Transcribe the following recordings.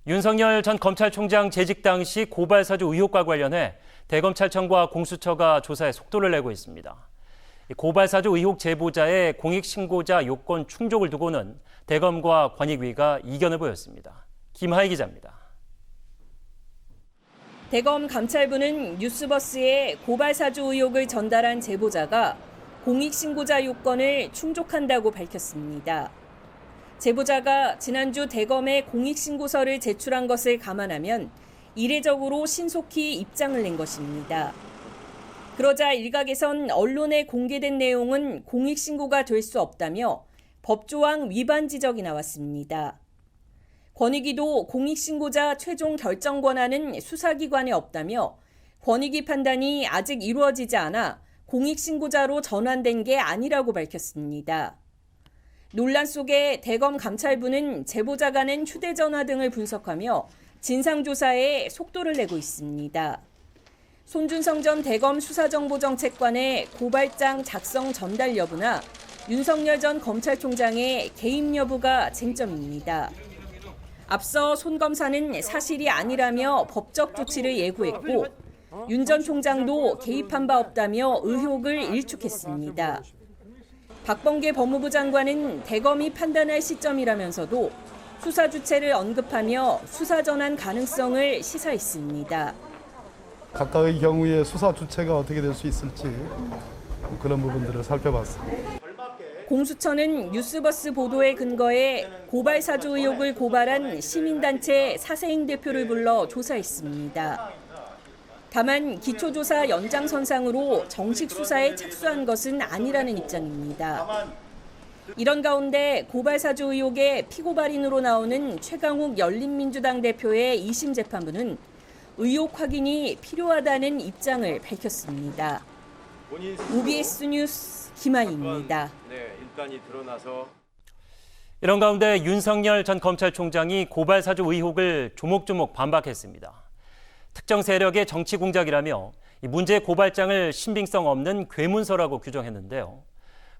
윤석열 전 검찰총장 재직 당시 고발 사주 의혹과 관련해 대검찰청과 공수처가 조사에 속도를 내고 있습니다. 고발 사주 의혹 제보자의 공익신고자 요건 충족을 두고는 대검과 권익위가 이견을 보였습니다. 김하희 기자입니다. 대검 감찰부는 뉴스버스에 고발 사주 의혹을 전달한 제보자가 공익신고자 요건을 충족한다고 밝혔습니다. 제보자가 지난주 대검에 공익신고서를 제출한 것을 감안하면 이례적으로 신속히 입장을 낸 것입니다. 그러자 일각에선 언론에 공개된 내용은 공익신고가 될 수 없다며 법조항 위반 지적이 나왔습니다. 권익위도 공익신고자 최종 결정 권한은 수사기관에 없다며 권익위 판단이 아직 이루어지지 않아 공익신고자로 전환된 게 아니라고 밝혔습니다. 논란 속에 대검 감찰부는 제보자가 낸 휴대전화 등을 분석하며 진상조사에 속도를 내고 있습니다. 손준성 전 대검 수사정보정책관의 고발장 작성 전달 여부나 윤석열 전 검찰총장의 개입 여부가 쟁점입니다. 앞서 손 검사는 사실이 아니라며 법적 조치를 예고했고 윤 전 총장도 개입한 바 없다며 의혹을 일축했습니다. 박범계 법무부 장관은 대검이 판단할 시점이라면서도 수사 주체를 언급하며 수사 전환 가능성을 시사했습니다. 각각의 경우에 수사 주체가 어떻게 될 수 있을지 그런 부분들을 살펴봤습니다. 공수처는 뉴스버스 보도에 근거해 고발 사주 의혹을 고발한 시민단체 사세잉 대표를 불러 조사했습니다. 다만 기초조사 연장선상으로 정식 수사에 착수한 것은 아니라는 입장입니다. 이런 가운데 고발 사주 의혹의 피고발인으로 나오는 최강욱 열린민주당 대표의 2심 재판부는 의혹 확인이 필요하다는 입장을 밝혔습니다. OBS 뉴스 김하희입니다. 이런 가운데 윤석열 전 검찰총장이 고발 사주 의혹을 조목조목 반박했습니다. 특정 세력의 정치 공작이라며 문제 고발장을 신빙성 없는 괴문서라고 규정했는데요.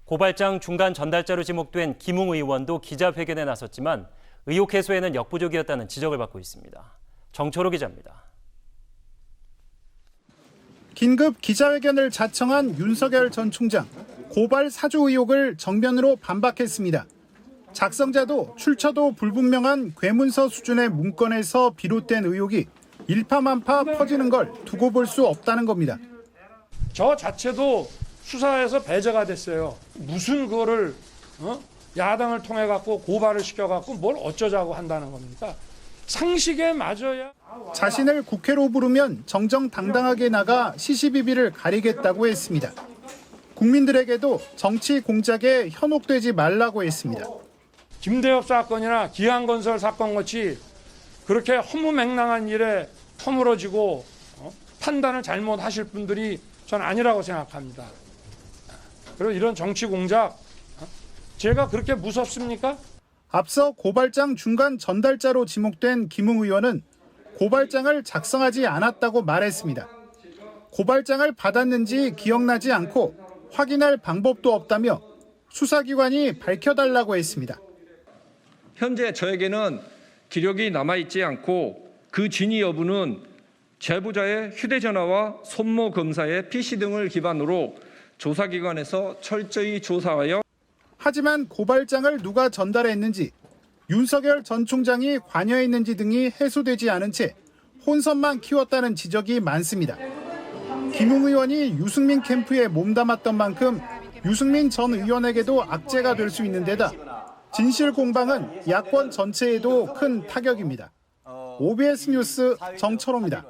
고발장 중간 전달자로 지목된 김웅 의원도 기자회견에 나섰지만 의혹 해소에는 역부족이었다는 지적을 받고 있습니다. 정초로 기자입니다. 긴급 기자회견을 자청한 윤석열 전 총장, 고발 사주 의혹을 정면으로 반박했습니다. 작성자도 출처도 불분명한 괴문서 수준의 문건에서 비롯된 의혹이 일파만파 퍼지는 걸 두고 볼 수 없다는 겁니다. 저 자체도 수사에서 배제가 됐어요. 무슨 그거를 야당을 통해 갖고 고발을 시켜 갖고 뭘 어쩌자고 한다는 겁니까? 상식에 맞아야. 자신을 국회로 부르면 정정당당하게 나가 시시비비를 가리겠다고 했습니다. 국민들에게도 정치 공작에 현혹되지 말라고 했습니다. 김대엽 사건이나 기한건설 사건 같이 그렇게 허무맹랑한 일에 허물어지고 판단을 잘못하실 분들이 전 아니라고 생각합니다. 그리고 이런 정치 공작, 제가 그렇게 무섭습니까? 앞서 고발장 중간 전달자로 지목된 김웅 의원은 고발장을 작성하지 않았다고 말했습니다. 고발장을 받았는지 기억나지 않고 확인할 방법도 없다며 수사기관이 밝혀달라고 했습니다. 현재 저에게는 기록이 남아있지 않고 그 진위 여부는 제보자의 휴대전화와 손모 검사의 PC 등을 기반으로 조사기관에서 철저히 조사하여. 하지만 고발장을 누가 전달했는지, 윤석열 전 총장이 관여했는지 등이 해소되지 않은 채 혼선만 키웠다는 지적이 많습니다. 김웅 의원이 유승민 캠프에 몸담았던 만큼 유승민 전 의원에게도 악재가 될 수 있는 데다 진실 공방은 야권 전체에도 큰 타격입니다. OBS 뉴스 정철호입니다.